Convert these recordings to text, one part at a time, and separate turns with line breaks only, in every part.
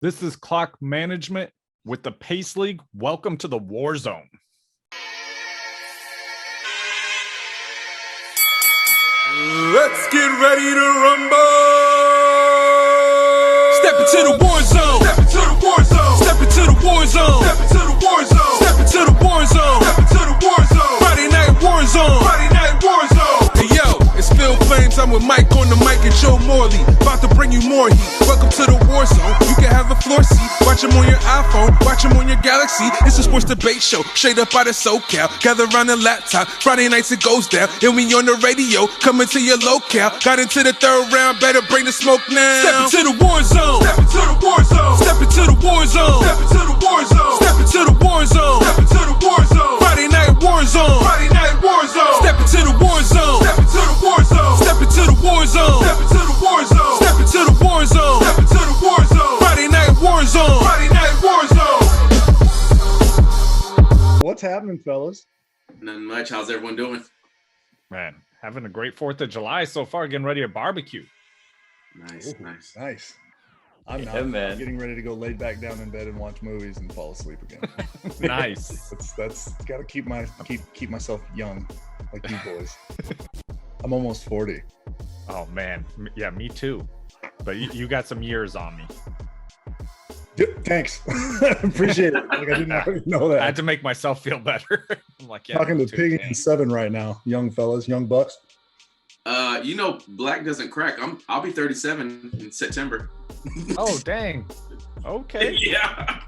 This is Clock Management with the Pace League. Welcome to the Warzone.
Let's get ready to rumble.
Step into the war zone.
Step into the war zone.
Step into the war zone.
Step into the war zone.
Step into the war zone.
Step into the war zone.
Friday night war zone.
Friday night war zone.
Hey yo, it's Phil Flames. I'm with Mike on the mic and Joe Morley. About to bring you more heat. Welcome to the war zone. You can have a floor seat. Watch them on your iPhone. Watch them on your Galaxy. It's a sports debate show. Straight up out of SoCal. Gather around the laptop. Friday nights it goes down. And we on the radio. Coming to your locale. Got into the third round. Better bring the smoke now. Step into the war zone.
Step into the war zone.
Step into the war zone.
Step into the war zone.
Step into the war zone.
Step into the war zone.
Friday night war zone.
Friday night war zone.
Step into the war zone.
Step into the war zone.
Step into the war zone.
Step into the war zone.
Step into the war zone.
Step into the war zone.
Friday night war zone.
Friday night war zone.
What's happening, fellas?
Nothing much. How's everyone doing?
Man, having a great 4th of July so far, getting ready to barbecue.
Nice, nice.
Nice. I'm
Yeah,
not
man.
getting ready to go lay back down in bed and watch movies and fall asleep again.
Nice.
That's got to keep myself young, like you boys. I'm almost 40.
Oh, man. Yeah, me too. But you got some years on me.
Thanks. Appreciate it. Like, I didn't already know that.
I had to make myself feel better. I'm like, yeah.
Talking
me
to
too,
Piggy
dang.
and 7 right now, young fellas, young bucks.
Black doesn't crack. I'll be 37 in September.
Oh, dang. Okay.
Yeah.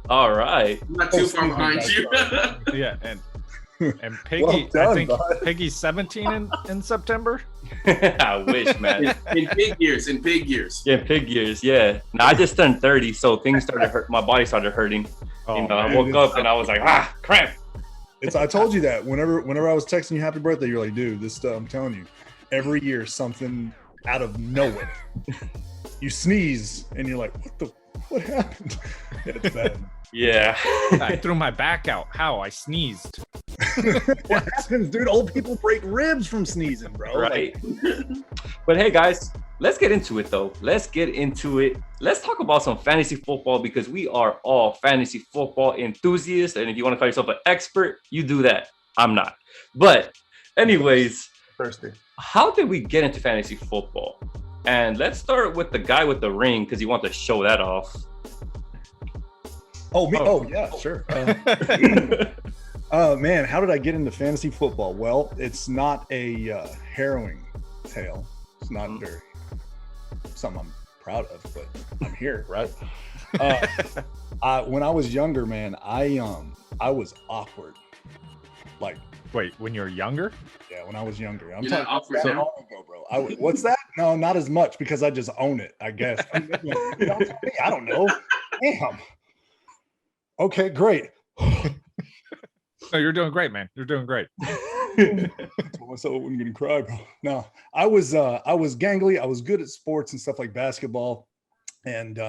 All right.
I'm not too far behind you.
Yeah, and Piggy,
Well done,
I think
bud.
Piggy's 17 in September.
I wish, man.
in pig years.
Yeah, pig years. Yeah. Now I just turned 30, so things started hurt. My body started hurting.
Oh,
I
man.
woke up and I was like, crap.
I told you that whenever I was texting you happy birthday, you're like, dude, this stuff, I'm telling you, every year something out of nowhere. You sneeze and you're like, what happened? Yeah, it's bad.
Yeah.
I threw my back out. How? I sneezed.
What happens, dude? Old people break ribs from sneezing, bro.
Right. But hey, guys, let's get into it, though. Let's get into it. Let's talk about some fantasy football because we are all fantasy football enthusiasts. And if you want to call yourself an expert, you do that. I'm not. But anyways,
Thirsty.
how did we get into fantasy football? And let's start with the guy with the ring because you want to show that off.
Oh, me? Oh, yeah, sure. Man, how did I get into fantasy football? Well, it's not a harrowing tale. It's not very something I'm proud of, but I'm here, right? When I was younger, man, I was awkward. Like,
Wait, when you're younger?
yeah, when I was younger. I'm
You're not
talking
awkward
so
now?
long ago, bro. What's that? No, not as much because I just own it, I guess. I don't know. Damn. Okay, great.
No, you're doing great, man. You're doing great.
I told myself I wasn't gonna cry, bro. No, I was gangly. I was good at sports and stuff like basketball, and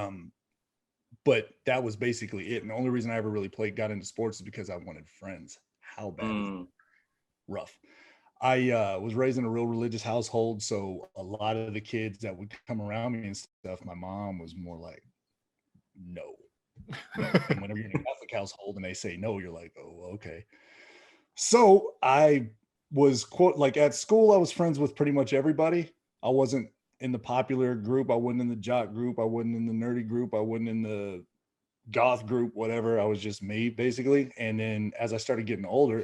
but that was basically it. And the only reason I ever really got into sports is because I wanted friends. How bad? Is it? Rough. I was raised in a real religious household, so a lot of the kids that would come around me and stuff, my mom was more like, no. And whenever you're in a Catholic household and they say no, you're like, oh, okay. So I was like at school, I was friends with pretty much everybody. I wasn't in the popular group. I wasn't in the jock group. I wasn't in the nerdy group. I wasn't in the goth group, whatever. I was just me basically. And then as I started getting older,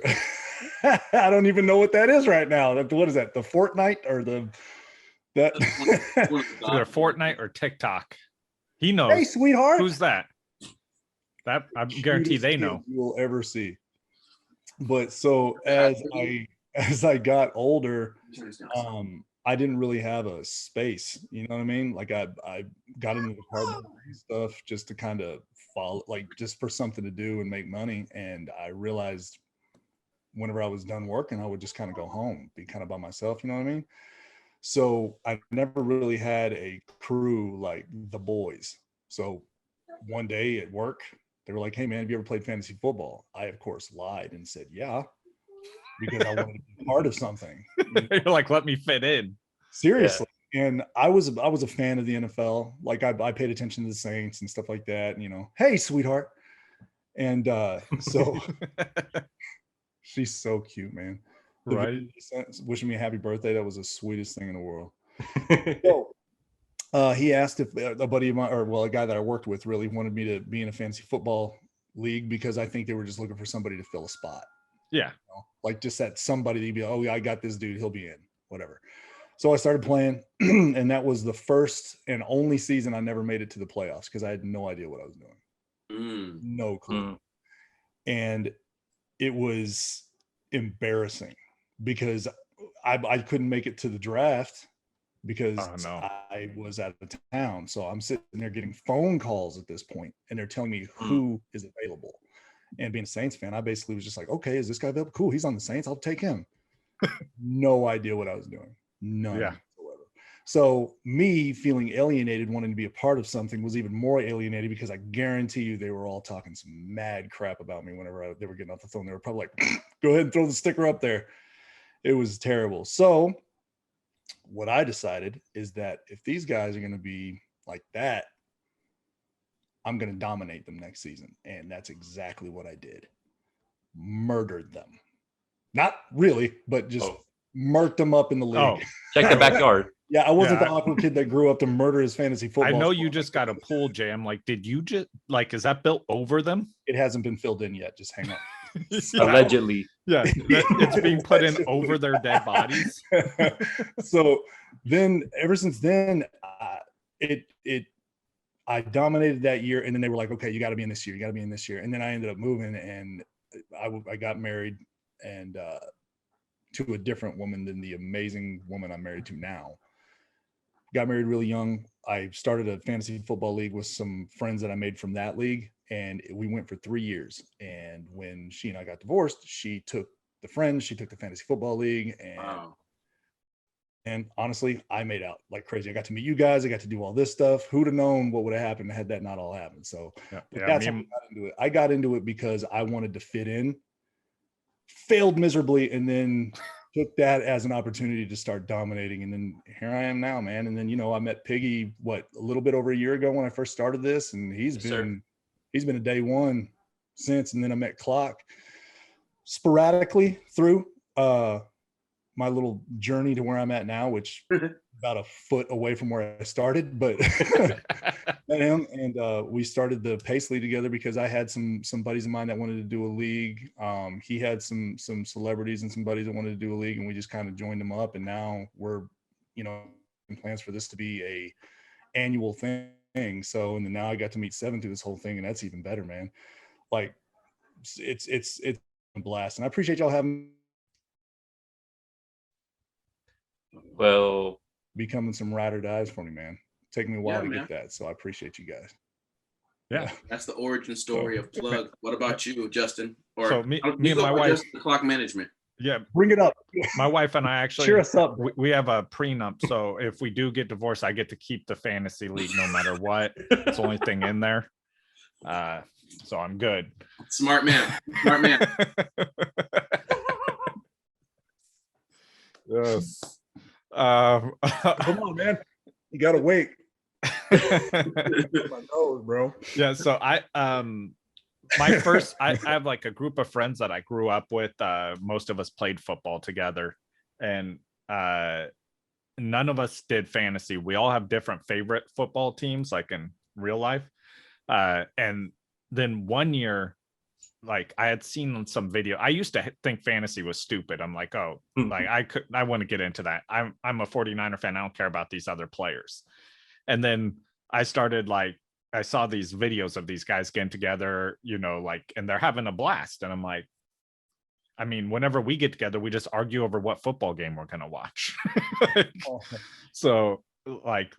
I don't even know what that is right now. What is that? The Fortnite or that?
It's either Fortnite or TikTok. He knows.
Hey, sweetheart.
Who's that? That I guarantee they know.
You will ever see. But so as I got older, I didn't really have a space. You know what I mean? Like I got into the hard stuff just to kind of follow, like just for something to do and make money. And I realized whenever I was done working, I would just kind of go home, be kind of by myself. You know what I mean? So I never really had a crew like the boys. So one day at work, they were like, hey, man, have you ever played fantasy football? I, of course, lied and said, yeah, because I wanted to be part of something.
You're like, let me fit in.
Seriously. And I was a fan of the NFL. Like I paid attention to the Saints and stuff like that. And, you know, hey, sweetheart. And so she's so cute, man. The
Right.
video he sent wishing me a happy birthday. That was the sweetest thing in the world. So he asked if a buddy of mine, or well, a guy that I worked with, really wanted me to be in a fantasy football league because I think they were just looking for somebody to fill a spot.
Yeah.
You know? Like just that somebody to be, oh, yeah, I got this dude, he'll be in, whatever. So I started playing, and that was the first and only season I never made it to the playoffs because I had no idea what I was doing. No clue. And it was embarrassing because I couldn't make it to the draft because I was out of town. So I'm sitting there getting phone calls at this point, and they're telling me who is available. And being a Saints fan, I basically was just like, okay, is this guy available? Cool, he's on the Saints. I'll take him. No idea what I was doing. None whatsoever. So me feeling alienated, wanting to be a part of something, was even more alienated because I guarantee you they were all talking some mad crap about me whenever they were getting off the phone. They were probably like, go ahead and throw the sticker up there. It was terrible. So what I decided is that if these guys are going to be like that, I'm going to dominate them next season. And that's exactly what I did. Murdered them. Not really, but just murked them up in the league.
Check the backyard.
Yeah, I wasn't the awkward kid that grew up to murder his fantasy football.
I know you just got a pool jam. Like, did you just like, is that built over them?
It hasn't been filled in yet. Just hang on.
Allegedly.
Yeah, it's being put in over their dead bodies.
So then, ever since then, I dominated that year, and then they were like, "Okay, you got to be in this year. You got to be in this year." And then I ended up moving, and I got married, and to a different woman than the amazing woman I'm married to now. Got married really young. I started a fantasy football league with some friends that I made from that league, and we went for 3 years. And when she and I got divorced, she took the friends, she took the fantasy football league, and honestly, I made out like crazy. I got to meet you guys. I got to do all this stuff. Who'd have known what would have happened had that not all happened? So that's how I got into it. I got into it because I wanted to fit in, failed miserably, and then took that as an opportunity to start dominating. And then here I am now, man. And then, you know, I met Piggy, a little bit over a year ago when I first started this, and he's been a day one since. And then I met Clock sporadically through my little journey to where I'm at now, which about a foot away from where I started, but met him, and we started the Pace League together because I had some buddies of mine that wanted to do a league. He had some celebrities and some buddies that wanted to do a league, and we just kind of joined them up, and now we're, you know, in plans for this to be a annual thing. So, and then now I got to meet Seven through this whole thing, and that's even better, man. Like it's a blast, and I appreciate y'all having becoming some ride or dies for me, man. Taking me a while to get that, so I appreciate you guys.
Yeah,
that's the origin story of Plug. What about you, Justin? Or
so me and my wife,
just the Clock management.
Yeah,
bring it up.
My wife and I actually
cheer us up.
We have a prenup, so if we do get divorced, I get to keep the fantasy league no matter what. It's the only thing in there, so I'm good.
Smart man.
Yes.
Come on, man. You gotta wait. My nose, bro.
Yeah. So I have like a group of friends that I grew up with. Most of us played football together, and none of us did fantasy. We all have different favorite football teams, like in real life. And then one year, like I had seen some video. I used to think fantasy was stupid. I'm like, oh, like I want to get into that. I'm a 49er fan. I don't care about these other players. And then I started I saw these videos of these guys getting together, you know, like, and they're having a blast. And I'm like, I mean, whenever we get together, we just argue over what football game we're going to watch. So like,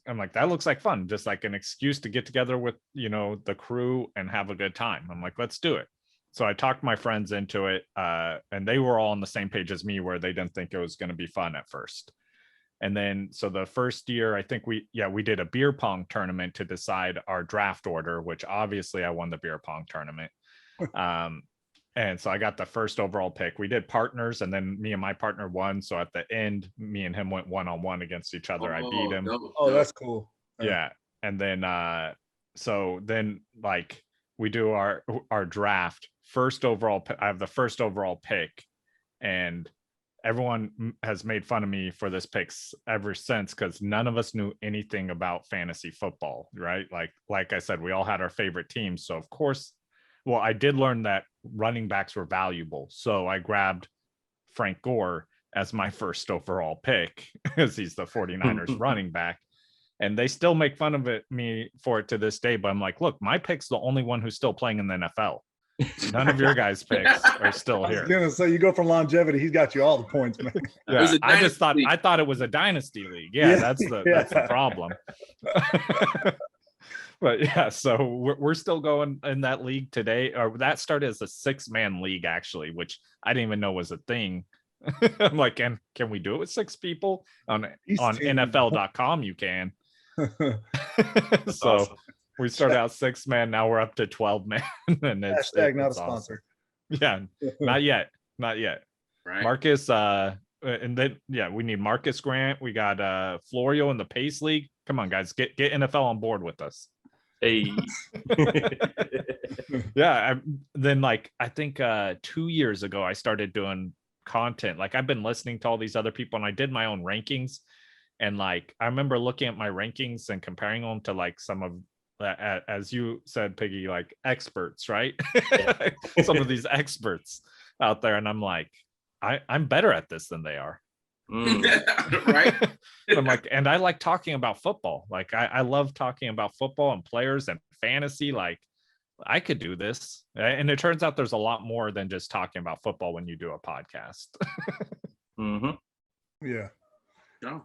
I'm like, that looks like fun. Just like an excuse to get together with, you know, the crew and have a good time. I'm like, let's do it. So I talked my friends into it, and they were all on the same page as me where they didn't think it was going to be fun at first. And then, so the first year, I think we did a beer pong tournament to decide our draft order, which obviously I won the beer pong tournament. And so I got the first overall pick. We did partners, and then me and my partner won. So at the end, me and him went 1-on-1 against each other. I beat him.
Oh, that's cool.
Yeah. And then so then like we do our draft. First overall, I have the first overall pick, and everyone has made fun of me for this picks ever since, because none of us knew anything about fantasy football, right? Like I said, we all had our favorite teams. So of course, well, I did learn that running backs were valuable. So I grabbed Frank Gore as my first overall pick, because he's the 49ers running back. And they still make fun of me for it to this day. But I'm like, look, my pick's the only one who's still playing in the NFL. None of your guys' picks are still here.
I was gonna say, you go for longevity. He's got you all the points, man.
Yeah, I thought it was a dynasty league. Yeah, that's the problem. But yeah, so we're still going in that league today. Or that started as a 6-man league, actually, which I didn't even know was a thing. I'm like, can we do it with 6 people on NFL.com? You can. So awesome. We started out 6-man. Now we're up to 12-man. And it's
not a
awesome.
sponsor.
Yeah, not yet.
Right.
Marcus, and then we need Marcus Grant. We got Florio in the Pace League. Come on, guys, get NFL on board with us.
Hey.
Yeah. Then I think 2 years ago, I started doing content. Like, I've been listening to all these other people, and I did my own rankings. And I remember looking at my rankings and comparing them to some of, as you said, Piggy, experts, right? Some of these experts out there. And I'm like, I'm better at this than they are.
Right.
I'm like, and I like talking about football. I love talking about football and players and fantasy. I could do this. And it turns out there's a lot more than just talking about football when you do a podcast.
Yeah.
No.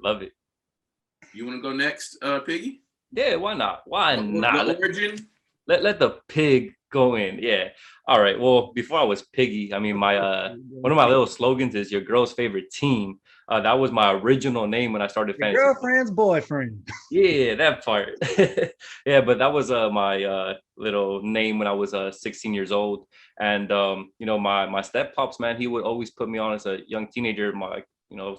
Love it.
You want to go next, Piggy?
Yeah, why not? Why not?
Origin?
Let the pig go in. Yeah. All right. Well, before I was Piggy, I mean, my one of my little slogans is your girl's favorite team. That was my original name when I started fantasy.
Girlfriend's boyfriend.
Yeah, that part. Yeah, but that was my little name when I was 16 years old. And my step pops, man, he would always put me on as a young teenager,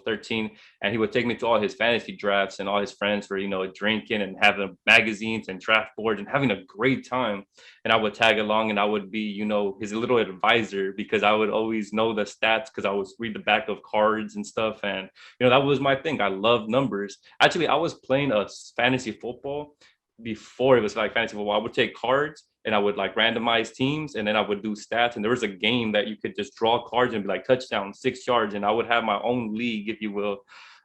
13, and he would take me to all his fantasy drafts, and all his friends were, drinking and having magazines and draft boards and having a great time. And I would tag along, and I would be, his little advisor, because I would always know the stats, because I would read the back of cards and stuff. And, that was my thing. I love numbers. Actually, I was playing a fantasy football before it was fantasy football. I would take cards and I would randomize teams, and then I would do stats. And there was a game that you could just draw cards and be touchdown, 6 yards. And I would have my own league, if you will.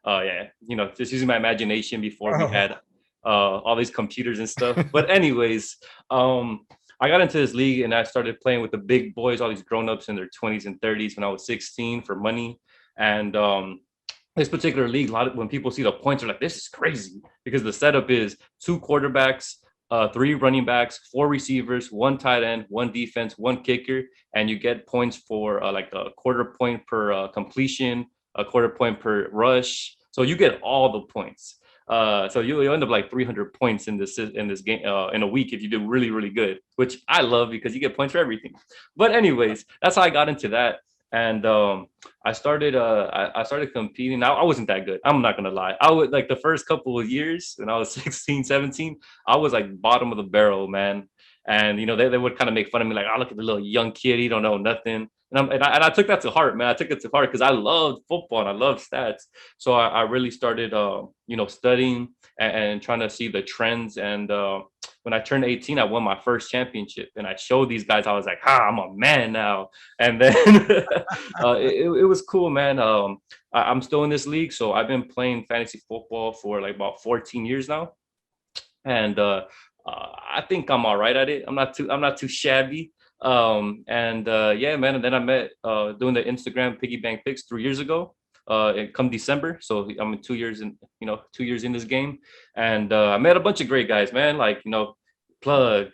Just using my imagination before we had all these computers and stuff. But anyways, I got into this league and I started playing with the big boys, all these grown-ups in their 20s and 30s when I was 16 for money. And this particular league, when people see the points, they're like, this is crazy, because the setup is 2 quarterbacks, 3 running backs, 4 receivers, 1 tight end, 1 defense, 1 kicker, and you get points for a quarter point per completion, a quarter point per rush. So you get all the points. So you end up 300 points in this game in a week if you do really, really good, which I love because you get points for everything. But anyways, that's how I got into that. And I started competing. Now, I wasn't that good. I'm not going to lie. I would the first couple of years when I was 16, 17, I was bottom of the barrel, man. And, they would kind of make fun of me. Oh, look at the little young kid. He don't know nothing. And I took that to heart, man. I took it to heart because I loved football and I loved stats. So I really started, studying and trying to see the trends. And when I turned 18, I won my first championship. And I showed these guys, I was like, I'm a man now. And then it was cool, man. I'm still in this league. So I've been playing fantasy football for about 14 years now. And I think I'm all right at it. I'm not too shabby. Yeah, man. And then I met doing the Instagram piggy bank picks 3 years ago. Come December, so I'm 2 years in, 2 years in this game, and I met a bunch of great guys, man. Plug,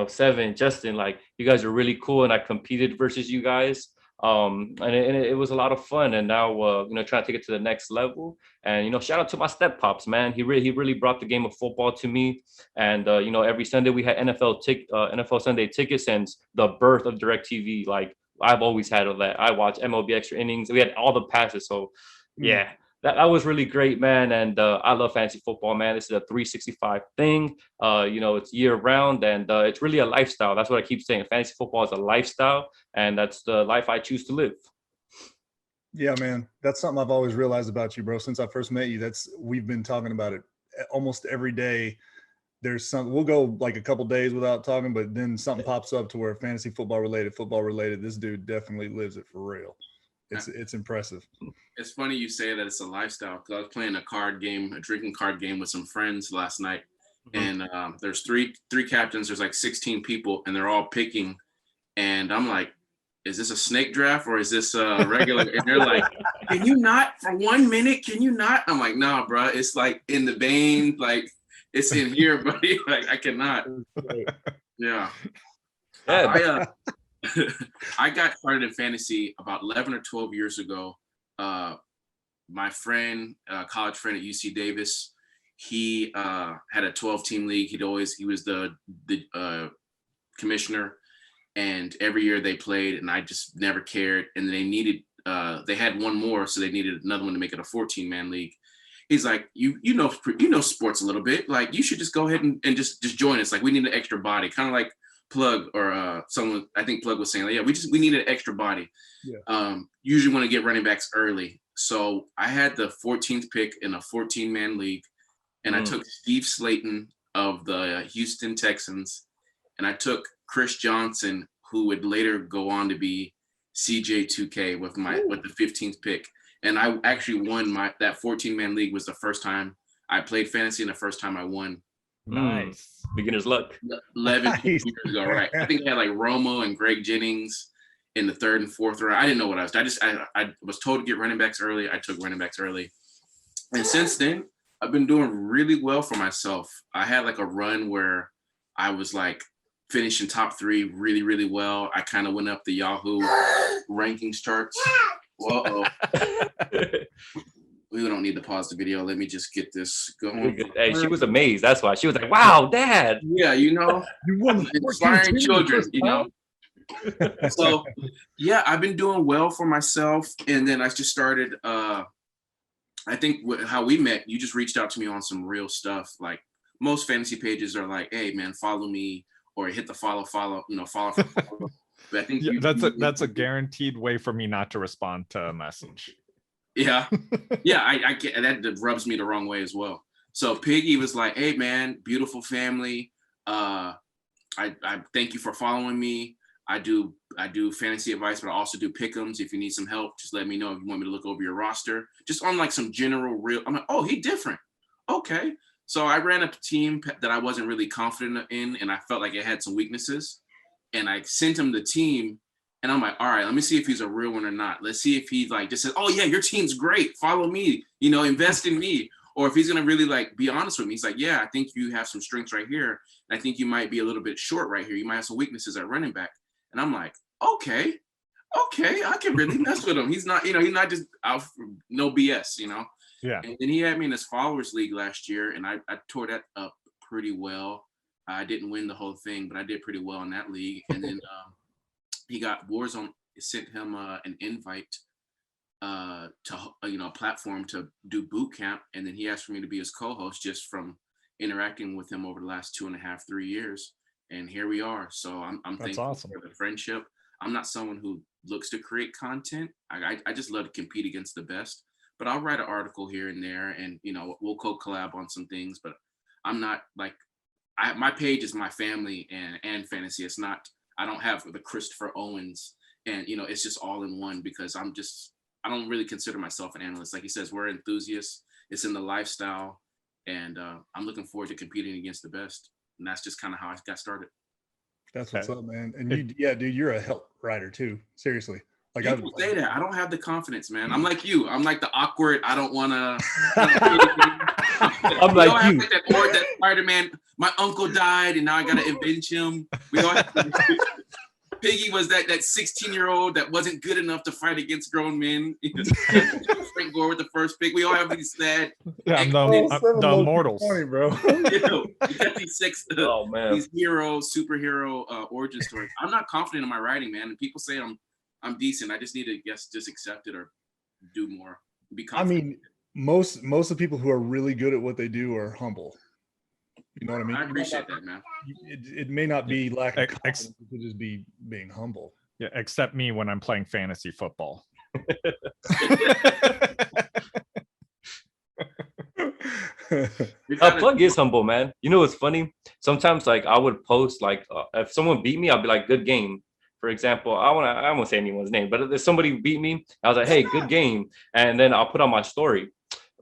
Seven, Justin. You guys are really cool, and I competed versus you guys. And it was a lot of fun. And now, trying to take it to the next level. And, shout out to my step pops, man. He really brought the game of football to me. And, every Sunday we had NFL Sunday tickets since the birth of DirecTV. Like, I've always had all that. I watched MLB Extra Innings. We had all the passes. So, yeah. That was really great, man. And I love fantasy football, man. This is a 365 thing. It's year round, and it's really a lifestyle. That's what I keep saying. Fantasy football is a lifestyle, and that's the life I choose to live.
Yeah, man. That's something I've always realized about you, bro. Since I first met you, we've been talking about it almost every day. We'll go like a couple days without talking, but then something pops up to where fantasy football related. This dude definitely lives it for real. It's impressive.
It's funny you say that it's a lifestyle, because I was playing a drinking card game with some friends last night, and there's three captains. There's like 16 people, and they're all picking, and I'm like, is this a snake draft or is this a regular? And they're like, can you not for 1 minute? Can you not? I'm like, nah, bro. It's like in the vein, like it's in here, buddy. Like I cannot. Yeah. I got started in fantasy about 11 or 12 years ago. My friend, college friend at UC Davis, he had a 12-team league. He was the commissioner, and every year they played, and I just never cared. And they had one more, so they needed another one to make it a 14-man league. He's like, you know sports a little bit. Like you should just go ahead and just join us. Like we need an extra body, kind of like Plug or someone. I think Plug was saying, like, yeah, we need an extra body. Yeah. Usually want to get running backs early. So I had the 14th pick in a 14-man league, and I took Steve Slayton of the Houston Texans, and I took Chris Johnson, who would later go on to be CJ2K with the 15th pick. And I actually won that 14-man league. Was the first time I played fantasy and the first time I won.
Nice. Beginner's luck.
11 years ago, right? I think I had like Romo and Greg Jennings in the 3rd and 4th round. I didn't know what I was. I was told to get running backs early. I took running backs early, and since then I've been doing really well for myself. I had like a run where I was like finishing top 3 really, really well. I kind of went up the Yahoo rankings charts. Whoa. We don't need to pause the video. Let me just get this going.
Hey, she was amazed. That's why she was like, "Wow, Dad!"
Yeah, you won inspiring children. So, yeah, I've been doing well for myself, and then I just started. I think how we met, you just reached out to me on some real stuff. Like most fantasy pages are like, "Hey, man, follow me," or hit the follow. Follow. But I think
that's a guaranteed way for me not to respond to a message.
Yeah. I get that rubs me the wrong way as well. So Piggy was like, "Hey man, beautiful family. I thank you for following me. I do fantasy advice, but I also do pick'ems. If you need some help, just let me know if you want me to look over your roster." Just on like some general real. I'm like, "Oh, he different. Okay." So I ran a team that I wasn't really confident in, and I felt like it had some weaknesses. And I sent him the team. And I'm like, all right, let me see if he's a real one or not. Let's see if he like just says, "Oh yeah, your team's great. Follow me, invest in me." Or if he's gonna really like be honest with me. He's like, "Yeah, I think you have some strengths right here. And I think you might be a little bit short right here. You might have some weaknesses at running back." And I'm like, okay, I can really mess with him. He's not, he's not just out for no BS,
Yeah.
And then he had me in his followers league last year, and I tore that up pretty well. I didn't win the whole thing, but I did pretty well in that league. And then he got Warzone. It sent him an invite to a platform to do boot camp, and then he asked for me to be his co-host just from interacting with him over the last 2.5-3 years, and here we are. So I'm thankful
awesome.
for the friendship. I'm not someone who looks to create content. I just love to compete against the best, but I'll write an article here and there, and we'll co-collab on some things. But I'm not like my page is my family and fantasy. It's not. I don't have the Christopher Owens, and it's just all in one, because I don't really consider myself an analyst. Like he says, we're enthusiasts. It's in the lifestyle, and I'm looking forward to competing against the best. And that's just kind of how I got started.
That's what's up, man. And dude, you're a help writer too. Seriously. Like
people say that. I don't have the confidence, man. I'm like you. I'm like the awkward. I don't want to.
I'm like you.
That Spider-Man. My uncle died, and now I got to avenge him. We all have to Piggy was that 16-year-old that wasn't good enough to fight against grown men. Frank Gore with the first pick. We all have these sad.
Yeah, I'm
Seven
the
low-key
immortals.
funny, bro.
You know, you got these
Oh man.
these superhero origin stories. I'm not confident in my writing, man. And people say I'm decent. I just need to just accept it or do more. Be
I
confident.
mean, most of the people who are really good at what they do are humble. You know what I mean?
I appreciate that, man.
It may not be lack of
Ex-
confidence, it could just be being humble.
Yeah, except me when I'm playing fantasy football.
Plug is humble, man. You know what's funny? Sometimes like I would post like if someone beat me, I'll be like, "Good game." For example, I won't say anyone's name, but if somebody beat me, I was like, "Hey, good game," and then I'll put on my story,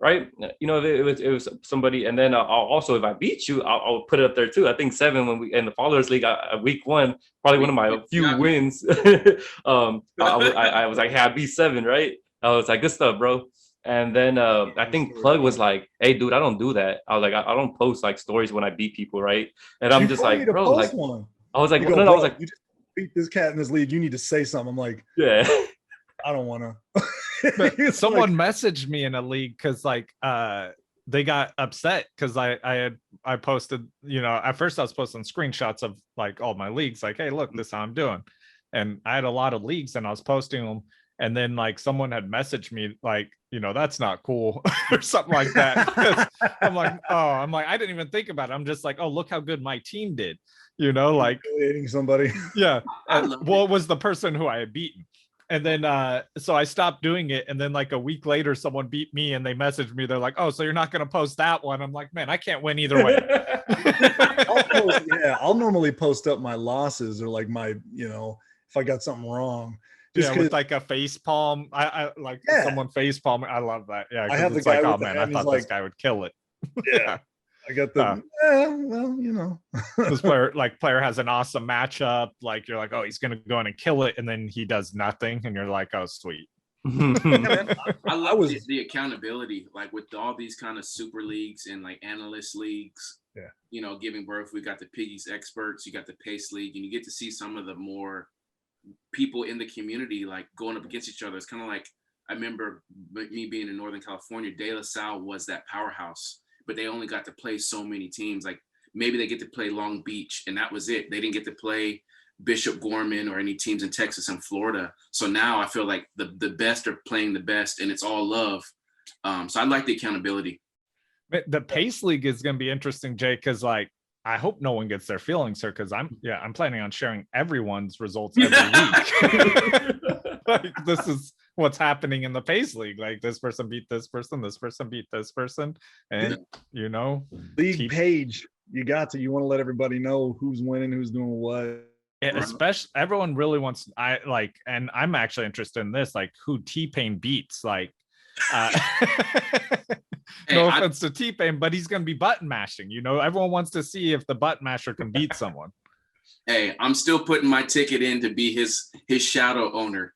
right? You know, if it was somebody, and then I'll also if I beat you, I'll put it up there too. I think 7 when we in the followers league, week 1, probably one of my few wins. I was like, "Hey, I beat 7, right?" I was like, "Good stuff, bro." And then I think Plug was like, "Hey, dude, I don't do that." I was like, I don't post like stories when I beat people, right? And I'm
You
just
told me
like,
to
bro,
post
like,
one.
I was like,
You go,
no, I
"Bro,
was like,
you just beat this cat in this league. You need to say something." I'm like,
yeah.
I don't want to.
But someone messaged me in a league because like they got upset because I posted, you know, at first I was posting screenshots of like all my leagues, like, hey, look, this is how I'm doing. And I had a lot of leagues and I was posting them. And then like someone had messaged me like, you know, that's not cool or something like that. I'm like, I didn't even think about it. I'm just like, oh, look how good my team did. You know, like
Humiliating somebody.
yeah.
Well,
It was the person who I had beaten. And then so I stopped doing it. And then like a week later, someone beat me and they messaged me. They're like, oh, so you're not going to post that one. I'm like, man, I can't win either way.
I'll normally post up my losses or like my, you know, if I got something wrong. Just
with like a face palm. I like someone face palm. I love that. Yeah.
I have the
it's
guy
like,
with
oh
the
man, I
hand, he's
thought this
like-
guy would kill it.
Yeah. I got the well, you know.
This player has an awesome matchup. Like you're like, oh, he's gonna go in and kill it, and then he does nothing, and you're like, oh, sweet.
I love the accountability, like with all these kind of super leagues and like analyst leagues.
Yeah.
You know, giving birth, we got the Piggies experts, you got the Pace League, and you get to see some of the more people in the community like going up against each other. It's kind of like I remember me being in Northern California. De La Salle was that powerhouse, but they only got to play so many teams. Like maybe they get to play Long Beach, and that was it. They didn't get to play Bishop Gorman or any teams in Texas and Florida. So now I feel like the best are playing the best, and it's all love. So I like the accountability.
The Pace League is going to be interesting, Jay, because like I hope no one gets their feelings hurt because I'm planning on sharing everyone's results every week. Like this is what's happening in the Pace League. Like this person beat this person beat this person, and you know,
League page. You want to let everybody know who's winning, who's doing what.
Especially everyone really wants. And I'm actually interested in this, like who T-Pain beats, like. No offense to T-Pain, but he's going to be button mashing. You know, everyone wants to see if the button masher can beat someone.
Hey, I'm still putting my ticket in to be his shadow owner.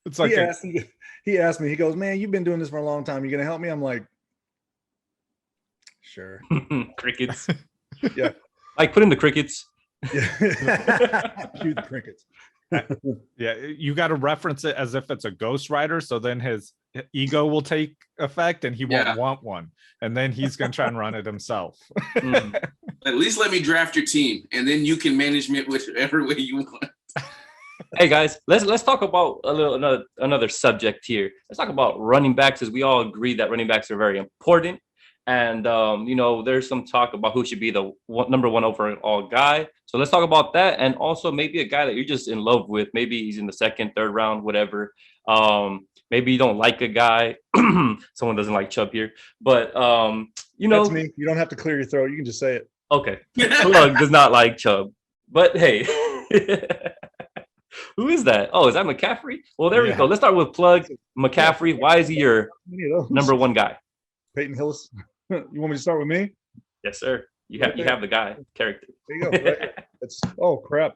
It's like
he asked me. He goes, "Man, you've been doing this for a long time. You gonna help me?" I'm like, "Sure."
Crickets.
Yeah.
Like put in the crickets.
Yeah. Cue the crickets.
Yeah, you got to reference it as if it's a ghostwriter, so then his ego will take effect and he won't want one, and then he's gonna try and run it himself.
At least let me draft your team, and then you can manage it whichever way you want.
Hey guys, let's talk about another subject here. Let's talk about running backs, as we all agree that running backs are very important. And you know, there's some talk about who should be the number 1 overall guy. So let's talk about that, and also maybe a guy that you're just in love with. Maybe he's in the 2nd, 3rd round, whatever. Maybe you don't like a guy. Someone doesn't like Chubb here, but you know,
that's me. You don't have to clear your throat. You can just say it.
Okay. Plug does not like Chubb, but hey, who is that? Oh, is that McCaffrey? Well, there we go. Let's start with Plug. McCaffrey. Why is he your number 1 guy?
Peyton Hillis. You want me to start with me?
Yes, sir. You have the guy character.
There you go. Right? It's crap.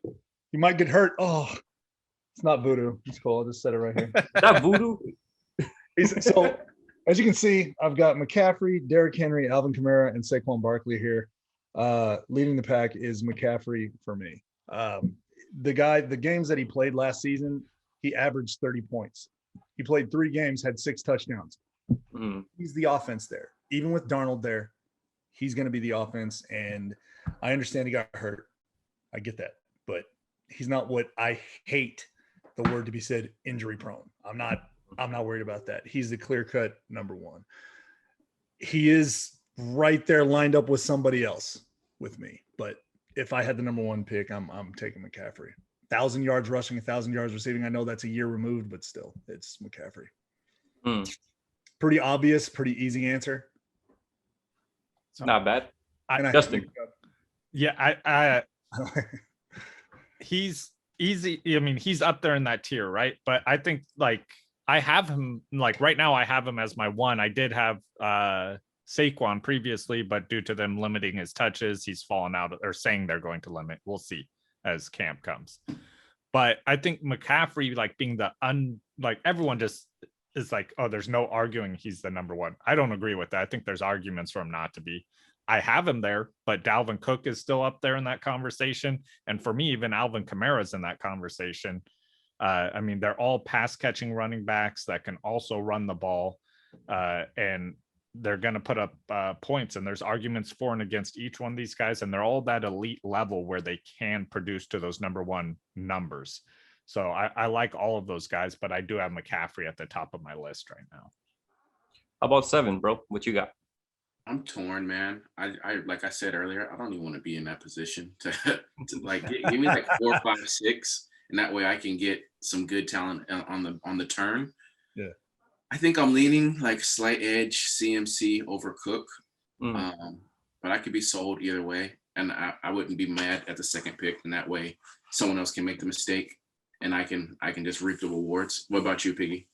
You might get hurt. Oh, it's not voodoo. It's cool. I'll just set it right here.
Is that voodoo?
So as you can see, I've got McCaffrey, Derrick Henry, Alvin Kamara, and Saquon Barkley here. Leading the pack is McCaffrey for me. The games that he played last season, he averaged 30 points. He played 3 games, had 6 touchdowns. He's the offense there. Even with Darnold there, he's going to be the offense. And I understand he got hurt. I get that. But he's not what I hate the word to be said, injury prone. I'm not worried about that. He's the clear-cut number 1. He is right there lined up with somebody else with me. But if I had the number 1 pick, I'm taking McCaffrey. 1,000 yards rushing, 1,000 yards receiving. I know that's a year removed, but still, it's McCaffrey. Pretty obvious, pretty easy answer.
Not bad.
Justin. Yeah, he's easy. I mean, he's up there in that tier, right? But I think like I have him like right now. I have him as my 1. I did have Saquon previously, but due to them limiting his touches, he's fallen out or saying they're going to limit. We'll see as camp comes. But I think McCaffrey, like being like everyone just is like, oh, there's no arguing he's the number 1. I don't agree with that. I think there's arguments for him not to be. I have him there, but Dalvin Cook is still up there in that conversation. And for me, even Alvin Kamara's in that conversation. I mean, they're all pass catching running backs that can also run the ball. And they're going to put up points, and there's arguments for and against each one of these guys. And they're all that elite level where they can produce to those number 1 numbers. So I like all of those guys, but I do have McCaffrey at the top of my list right now.
How about 7, bro? What you got?
I'm torn, man. I like I said earlier, I don't even want to be in that position to like give me like 4, 5, 6, and that way I can get some good talent on the turn.
Yeah.
I think I'm leaning like slight edge CMC over Cook, but I could be sold either way, and I wouldn't be mad at the second pick. And that way, someone else can make the mistake, and I can just reap the rewards. What about you, Piggy?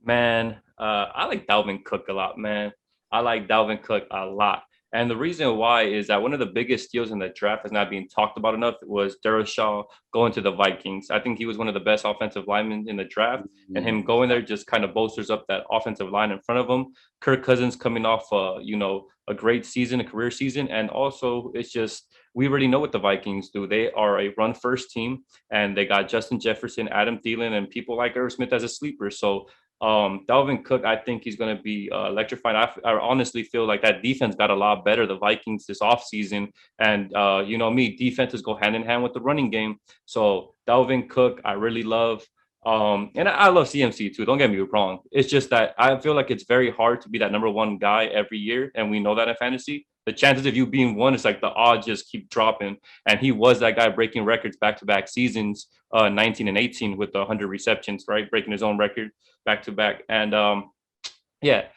Man, I like Dalvin Cook a lot, man. I like Dalvin Cook a lot. And the reason why is that one of the biggest steals in the draft is not being talked about enough was Shaw going to the Vikings. I think he was one of the best offensive linemen in the draft, and him going there just kind of bolsters up that offensive line in front of him. Kirk Cousins coming off, a great season, a career season. And also it's just, we already know what the Vikings do. They are a run first team, and they got Justin Jefferson, Adam Thielen, and people like Irv Smith as a sleeper. So Dalvin Cook, I think he's going to be electrifying. I honestly feel like that defense got a lot better, the Vikings, this offseason. And, defenses go hand in hand with the running game. So Dalvin Cook, I really love. And I love CMC too. Don't get me wrong. It's just that I feel like it's very hard to be that number 1 guy every year. And we know that in fantasy. The chances of you being 1 is like the odds just keep dropping. And he was that guy breaking records back-to-back seasons, 19 and 18 with 100 receptions, right? Breaking his own record back-to-back. And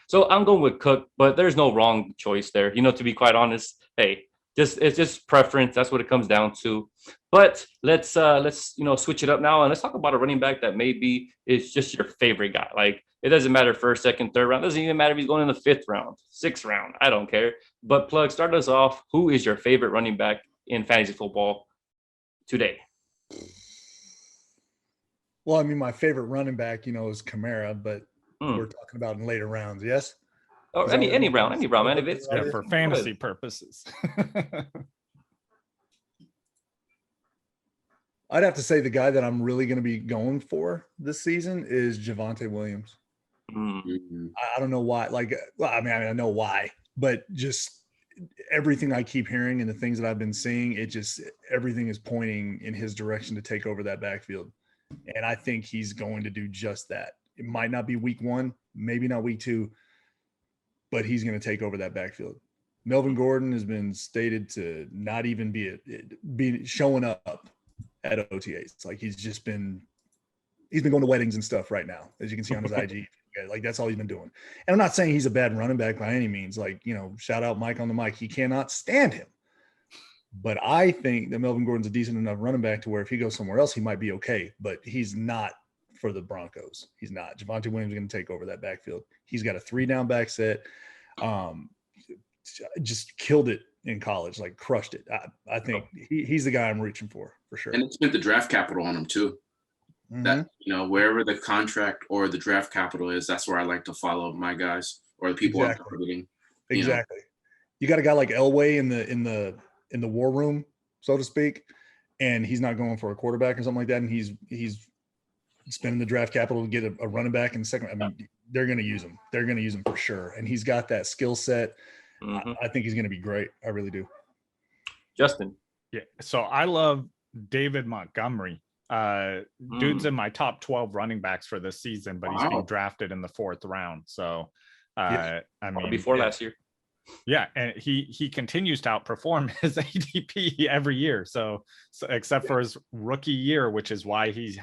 so I'm going with Cook, but there's no wrong choice there. To be quite honest, hey, it's just preference. That's what it comes down to. But let's switch it up now, and let's talk about a running back that maybe is just your favorite guy. Like, it doesn't matter first, second, third round. It doesn't even matter if he's going in the 5th round, 6th round. I don't care. But Plug, start us off. Who is your favorite running back in fantasy football today?
Well, I mean, my favorite running back, is Kamara, but we're talking about in later rounds. Yes.
Oh, any round, man. If it's
for fantasy purposes.
I'd have to say the guy that I'm really going to be going for this season is Javonte Williams. I don't know why. I know why, but just everything I keep hearing and the things that I've been seeing, everything is pointing in his direction to take over that backfield. And I think he's going to do just that. It might not be week 1, maybe not week 2, but he's going to take over that backfield. Melvin Gordon has been stated to not even be showing up at OTAs. It's like he's been going to weddings and stuff right now, as you can see on his IG. Like, that's all he's been doing. And I'm not saying he's a bad running back by any means. Like, shout out Mike on the mic. He cannot stand him. But I think that Melvin Gordon's a decent enough running back to where if he goes somewhere else, he might be okay. But he's not for the Broncos. He's not. Javonte Williams is going to take over that backfield. He's got a 3-down back set. Just killed it in college, like crushed it. I think he's the guy I'm reaching for sure.
And they spent the draft capital on him too. That, wherever the contract or the draft capital is, that's where I like to follow my guys or the people I'm targeting.
Exactly. you got a guy like Elway in the war room, so to speak, and he's not going for a quarterback or something like that, and he's spending the draft capital to get a running back in the second. I mean, they're going to use him. They're going to use him for sure, and he's got that skill set. I think he's going to be great. I really do.
Justin.
Yeah. So I love David Montgomery. Dude's in my top 12 running backs for this season, but he's being drafted in the 4th round. So I mean,
before last year.
Yeah, and he continues to outperform his ADP every year. So except for his rookie year, which is why he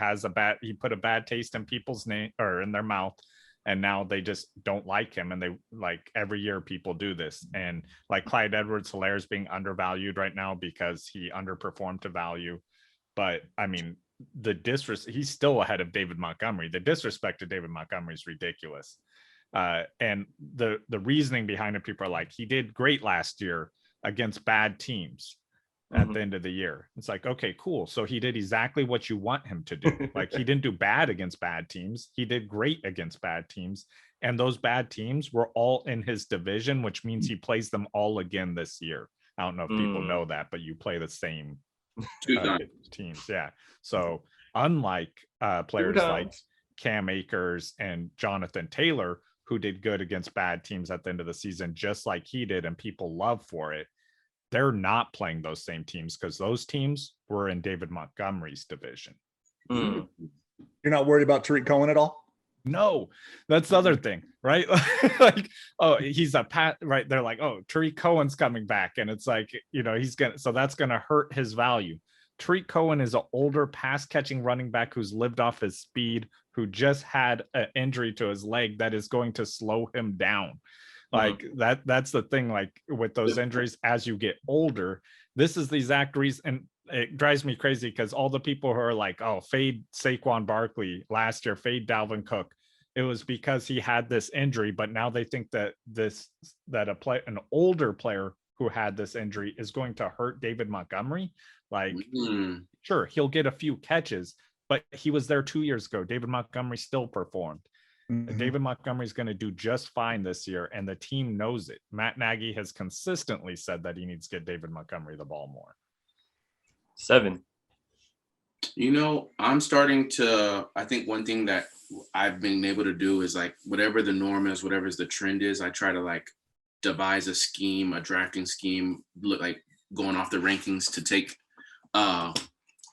put a bad taste in people's name or in their mouth, and now they just don't like him. And they like every year people do this. And like Clyde Edwards-Helaire is being undervalued right now because he underperformed to value. But I mean, he's still ahead of David Montgomery. The disrespect to David Montgomery is ridiculous. And the reasoning behind it, people are like, he did great last year against bad teams at the end of the year. It's like, okay, cool. So he did exactly what you want him to do. Like, he didn't do bad against bad teams. He did great against bad teams. And those bad teams were all in his division, which means he plays them all again this year. I don't know if people know that, but you play the same teams. Yeah. So unlike players like Cam Akers and Jonathan Taylor, who did good against bad teams at the end of the season, just like he did, and people love for it, they're not playing those same teams because those teams were in David Montgomery's division.
You're not worried about Tariq Cohen at all?
No, that's the other thing, right? Like, oh, he's a pat, right? They're like, oh, Tariq Cohen's coming back, and it's like, so that's gonna hurt his value. Tariq Cohen is an older pass catching running back who's lived off his speed, who just had an injury to his leg that is going to slow him down. Like that's the thing, like with those injuries, as you get older, this is the exact reason. And it drives me crazy because all the people who are like, oh, fade Saquon Barkley last year, fade Dalvin Cook. It was because he had this injury, but now they think that an older player who had this injury is going to hurt David Montgomery. Like, sure, he'll get a few catches, but he was there 2 years ago. David Montgomery still performed. David Montgomery is going to do just fine this year, and the team knows it. Matt Nagy has consistently said that he needs to get David Montgomery the ball more.
7.
I'm starting to, I think one thing that I've been able to do is like, whatever the norm is, whatever the trend is, I try to like devise a scheme, a drafting scheme, look like going off the rankings to take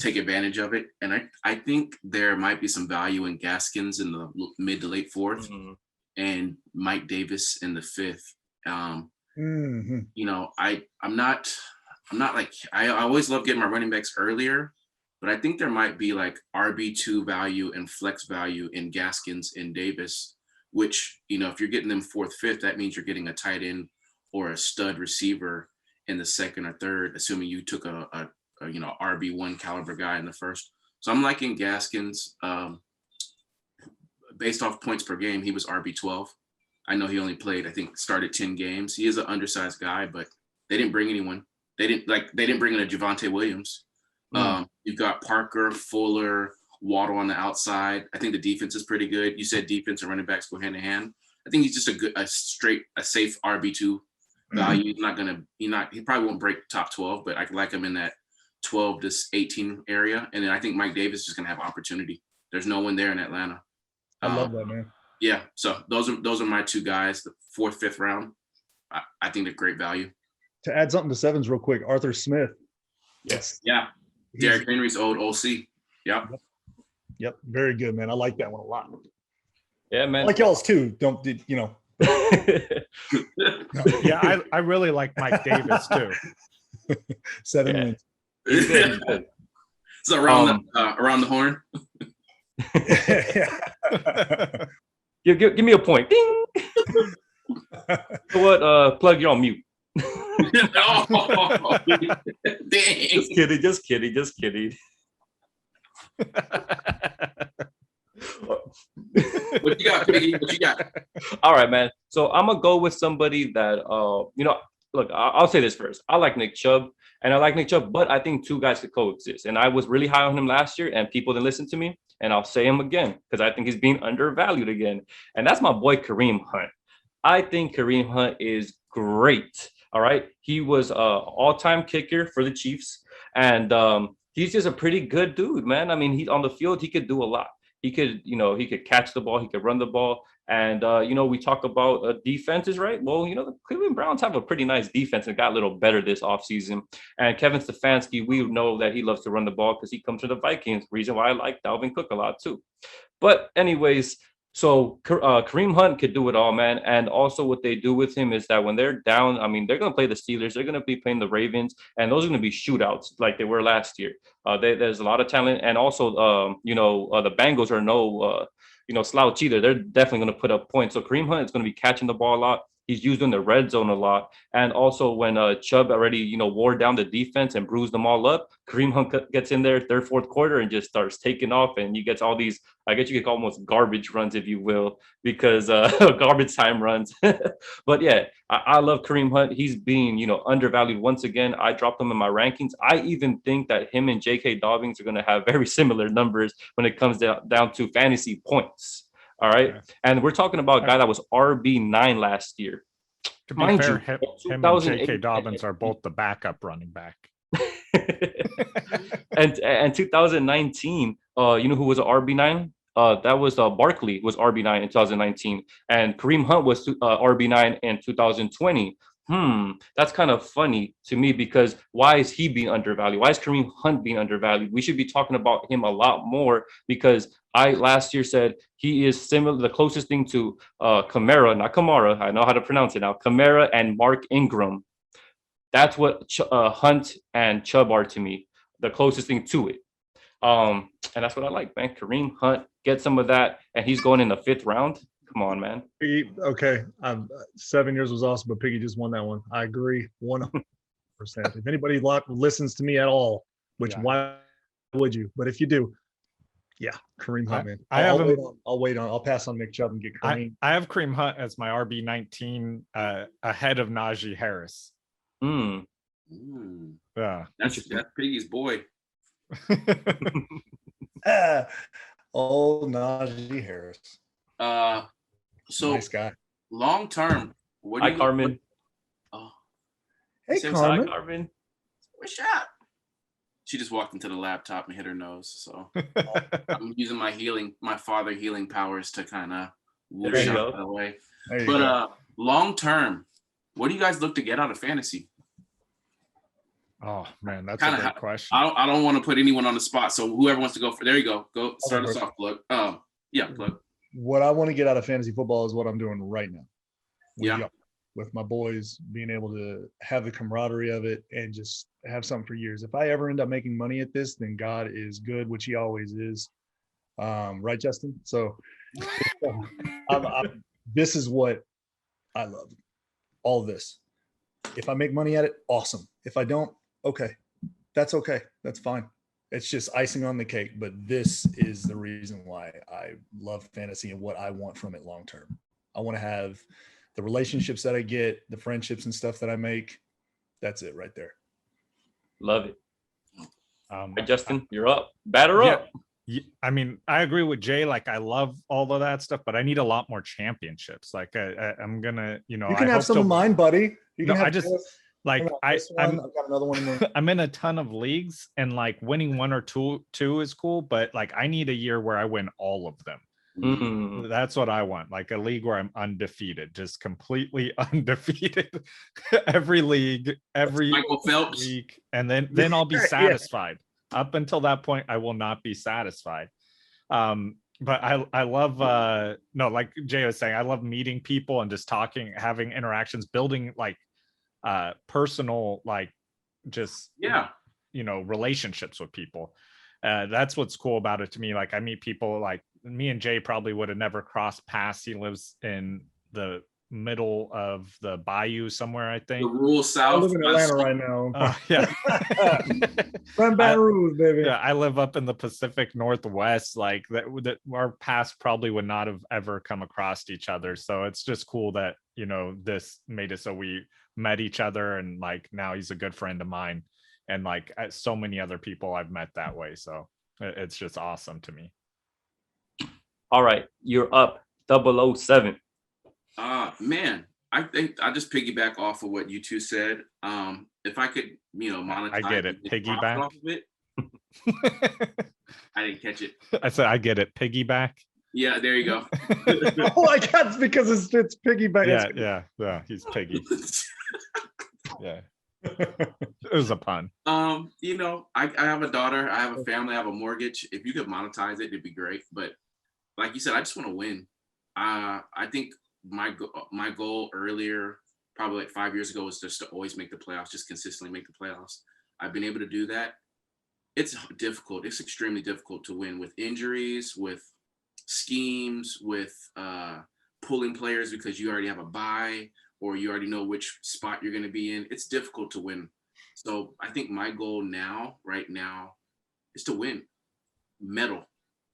advantage of it. And I think there might be some value in Gaskins in the mid to late 4th and Mike Davis in the 5th. I'm not like, I always love getting my running backs earlier, but I think there might be like RB2 value and flex value in Gaskins and Davis, which, if you're getting them 4th, 5th, that means you're getting a tight end or a stud receiver in the 2nd or 3rd, assuming you took a RB1 caliber guy in the 1st. So I'm liking Gaskins. Based off points per game, he was RB12. I know he only started 10 games. He is an undersized guy, but they didn't bring anyone. They didn't bring in a Javonte Williams. You've got Parker, Fuller, Waddle on the outside. I think the defense is pretty good. You said defense and running backs go hand in hand. I think he's just a safe RB2 value. He probably won't break top 12, but I like him in that 12 to 18 area. And then I think Mike Davis is going to have opportunity. There's no one there in Atlanta.
I love that, man.
Yeah. So those are my 2 guys, the 4th, 5th round. I think they're great value.
To add something to Sevens real quick, Arthur Smith.
Yes.
Yeah. Derrick Henry's old OC. Yep.
Yep. Very good, man. I like that one a lot.
Yeah, man.
I like y'all's too.
Yeah, I really like Mike Davis too.
7 wins.
So around the horn.
Give me a point. Ding. So what? Plug, you're on mute.
Oh, dang.
Just kidding.
What you got, Piggy? What you got?
All right, man. So I'm gonna go with somebody that look, I'll say this first. I like Nick Chubb, but I think 2 guys could coexist. And I was really high on him last year, and people didn't listen to me. And I'll say him again because I think he's being undervalued again. And that's my boy Kareem Hunt. I think Kareem Hunt is great. All right. He was all-time kicker for the Chiefs. And he's just a pretty good dude, man. I mean, he's on the field, he could do a lot. He could, he could catch the ball, he could run the ball. And, we talk about defenses, right? Well, the Cleveland Browns have a pretty nice defense and got a little better this offseason. And Kevin Stefanski, we know that he loves to run the ball because he comes to the Vikings. Reason why I like Dalvin Cook a lot, too. But anyways, so Kareem Hunt could do it all, man. And also what they do with him is that when they're down, I mean, they're going to play the Steelers. They're going to be playing the Ravens. And those are going to be shootouts like they were last year. There's a lot of talent. And also, the Bengals are no slouch either. They're definitely going to put up points. So Kareem Hunt is going to be catching the ball a lot. He's used in the red zone a lot. And also when Chubb already, wore down the defense and bruised them all up, Kareem Hunt gets in there third, fourth quarter and just starts taking off. And you get all these, I guess you could call almost garbage runs, if you will, because garbage time runs. But yeah, I love Kareem Hunt. He's being, undervalued once again. I dropped him in my rankings. I even think that him and J.K. Dobbins are going to have very similar numbers when it comes down to fantasy points. All right. Okay. And we're talking about a guy that was RB9 last year.
To be fair, him and J.K. Dobbins are both the backup running back.
and 2019, you know who was an RB9? That was Barkley was RB9 in 2019. And Kareem Hunt was RB9 in 2020. That's kind of funny to me because why is he being undervalued? Why is Kareem Hunt being undervalued? We should be talking about him a lot more because I last year said he is similar, the closest thing to Kamara, not Kamara. I know how to pronounce it now. Kamara and Mark Ingram. That's what Hunt and Chubb are to me, the closest thing to it. And that's what I like, man. Kareem Hunt, get some of that, and he's going in the 5th round. Come on, man.
Okay. 7 years was awesome, but Piggy just won that one. I agree 100%. If anybody listens to me at all, which why would you? But if you do, Kareem Hunt, man. I'll pass on Nick Chubb and get Kareem.
I have Kareem Hunt as my RB19 ahead of Najee Harris.
Yeah. That's Piggy's boy.
Najee Harris.
So
nice guy.
Long term.
Hi, Carmen.
Hey, Carmen.
Hi, Carmen.
What's up? She just walked into the laptop and hit her nose. So I'm using my father healing powers to kind of whoosh out that way. But long term, what do you guys look to get out of fantasy?
Oh man, that's a great question.
I don't want to put anyone on the spot. So whoever wants to go there you go. Go start us off, Plug. Plug.
What I want to get out of fantasy football is what I'm doing right now. With my boys, being able to have the camaraderie of it and just have something for years. If I ever end up making money at this, then God is good, which he always is. Right, Justin? So this is what I love. All of this. If I make money at it, awesome. If I don't, okay. That's okay. That's fine. It's just icing on the cake, but this is the reason why I love fantasy and what I want from it long term. I want to have the relationships that I get, the friendships and stuff that I make. That's it right there.
Love it. Hey, Justin, you're up. Batter up.
I mean, I agree with Jay. Like, I love all of that stuff, but I need a lot more championships. Like, I'm gonna,
you can have some of mine, buddy.
I've got another one. I'm in a ton of leagues, and like winning one or two is cool, but like I need a year where I win all of them.
Mm-hmm.
That's what I want. Like a league where I'm undefeated, just completely undefeated. Every league, every
Michael Phelps
week, and then I'll be satisfied. Up until that point, I will not be satisfied. But I love like Jay was saying, I love meeting people and just talking, having interactions, building like personal, like just relationships with people. That's what's cool about it to me. Like I meet people, like me and Jay probably would have never crossed paths. He lives in the middle of the bayou somewhere, I think.
The rural south.
I live in Atlanta right now.
From
Baton Rouge, baby.
Yeah, I live up in the Pacific Northwest. Like that our paths probably would not have ever come across each other. So it's just cool that this made it so we met each other, and like now he's a good friend of mine, and like so many other people I've met that way. So it's just awesome to me.
All right, you're up. 007.
Man, I think I'll just piggyback off of what you two said. If I could, monetize.
I get it.
and profit
Piggyback.
off of it. I didn't catch it.
I said I get it. Piggyback.
Yeah, there you go.
Oh, I guess it's because it's piggyback.
Yeah. He's piggy. Yeah. It was a pun.
I have a daughter, I have a family, I have a mortgage. If you could monetize it, it'd be great. But like you said, I just want to win. I think my goal earlier, probably like 5 years ago, was just to always make the playoffs, just consistently make the playoffs. I've been able to do that. It's difficult. It's extremely difficult to win with injuries, with schemes, with pulling players because you already have a bye or you already know which spot you're going to be in. It's difficult to win. So I think my goal right now, is to win. Medal.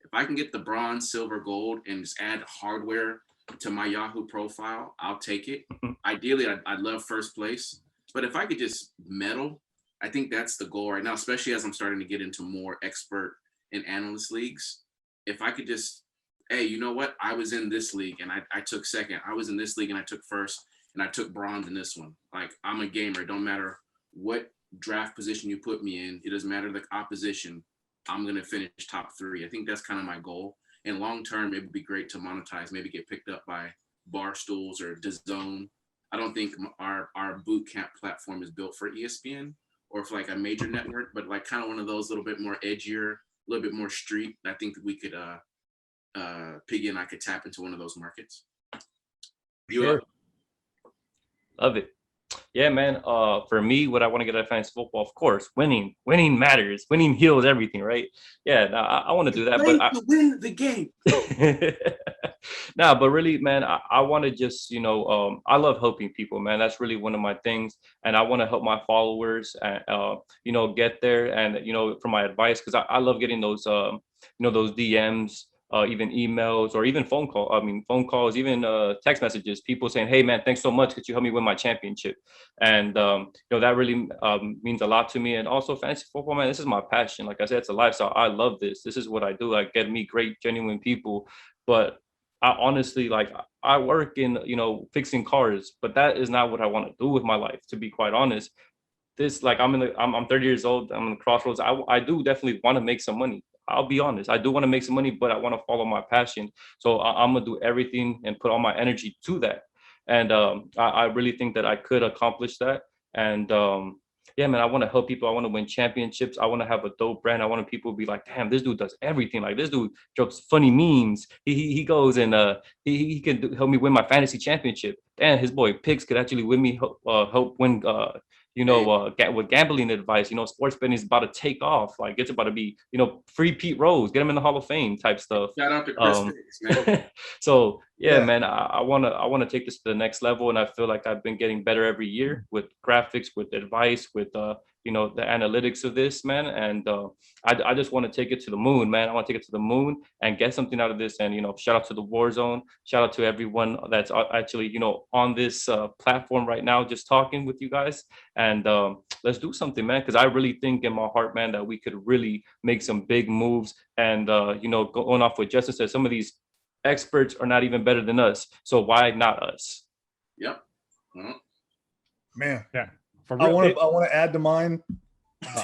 If I can get the bronze, silver, gold, and just add hardware to my Yahoo profile, I'll take it. Ideally, I'd love first place. But if I could just medal, I think that's the goal right now, especially as I'm starting to get into more expert and analyst leagues. If I could just, hey, you know what? I was in this league and I took second. I was in this league and I took first. And I took bronze in this one. Like, I'm a gamer. It don't matter what draft position you put me in. It doesn't matter the opposition. I'm going to finish top 3. I think that's kind of my goal. And long term, it would be great to monetize, maybe get picked up by Barstools or DAZN. I don't think our bootcamp platform is built for ESPN or for like a major network, but like kind of one of those little bit more edgier, a little bit more street. I think that we could, Piggy and I could tap into one of those markets.
Sure.
Love it. Yeah, man. For me, what I want to get out of fantasy football, of course, winning matters. Winning heals everything, right? Yeah, I want to do that, but
I win the game.
But really, man, I want to just, I love helping people, man. That's really one of my things, and I want to help my followers, get there, and for my advice, because I love getting those, those DMs. Even emails or even phone calls, even text messages, people saying, hey man, thanks so much. Could you help me win my championship? And, that really means a lot to me. And also fantasy football, man, this is my passion. Like I said, it's a lifestyle. I love this. This is what I do. I get me great, genuine people. But I honestly, I work in, fixing cars, but that is not what I want to do with my life, to be quite honest. This, I'm 30 years old. I'm in the crossroads. I do definitely want to make some money. I'll be honest. I do want to make some money, but I want to follow my passion. So I'm going to do everything and put all my energy to that. And I really think that I could accomplish that. And yeah, man, I want to help people. I want to win championships. I want to have a dope brand. I want people to be like, damn, this dude does everything. Like, this dude drops funny memes. He goes and he can help me win my fantasy championship. And his boy Pix could actually win me, help win with gambling advice. Sports betting is about to take off. Like, it's about to be, free Pete Rose, get him in the Hall of Fame type stuff.
Shout out to Chris Pix, man.
So yeah, man, I want to take this to the next level, and I feel like I've been getting better every year with graphics, with advice, with the analytics of this, man. And I just want to take it to the moon, man. I want to take it to the moon and get something out of this. And shout out to the Warzone, shout out to everyone that's actually on this platform right now, just talking with you guys. And let's do something, man, because I really think in my heart, man, that we could really make some big moves. And going off what Justin said, some of these experts are not even better than us, so why not us?
Yep.
Man,
yeah.
I want to add to mine.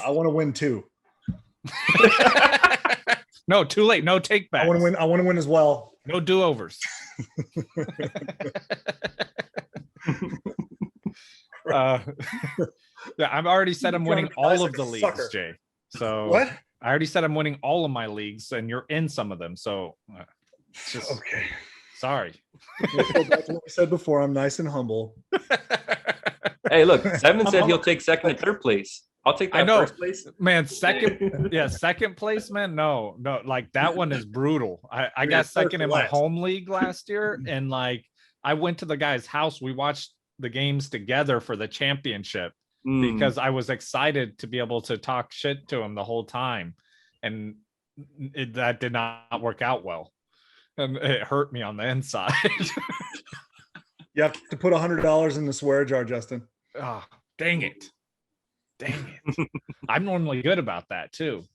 I want to win too.
No, too late. No take back.
I want to win as well.
No do-overs. Yeah, I've already said I'm winning all of the leagues, Jay. So
what?
I already said I'm winning all of my leagues, and you're in some of them. So just
okay.
Sorry.
Let's go back to what we said before. I'm nice and humble.
Hey, look, Seven said he'll take second and third place. I'll take that. I know. First place.
Man, second, yeah, second place, man. No, like that one is brutal. I got second in my home league last year, and I went to the guy's house. We watched the games together for the championship because I was excited to be able to talk shit to him the whole time, and that did not work out well, and it hurt me on the inside.
You have to put $100 in the swear jar, Justin.
Oh, dang it. I'm normally good about that too.